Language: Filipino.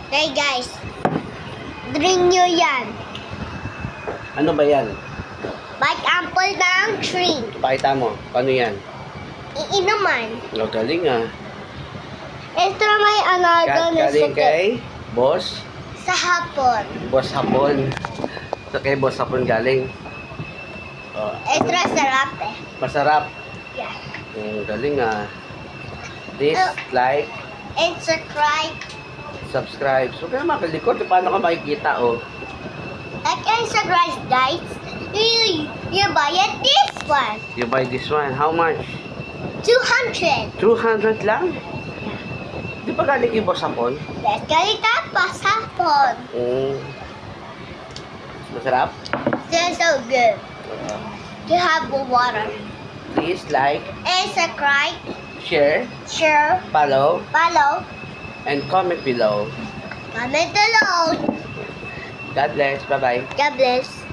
Hey guys, drink nyo yan. Ano ba yan? Bite apple ng tree. Pakita mo. Paano yan? Iinuman. O, galing ah. Extra may doon na Galing kay Boss? sa hapon. Boss Hapon. So, kay Boss Hapon galing. O, Extra sarap eh. masarap. Yeah. Galing ah. Please like, And subscribe. So, kaya makalikot. Paano ka makikita oh? like and subscribe guys. You buy it this one. You buy this one. How much? 200. 200 lang? Di ba galing kay Boss Hapon? Let's get it up sa hapon. Masarap? They're so good. You have water. Please like, And subscribe, share, share, follow, and comment below. comment below. God bless. Bye-bye. God bless.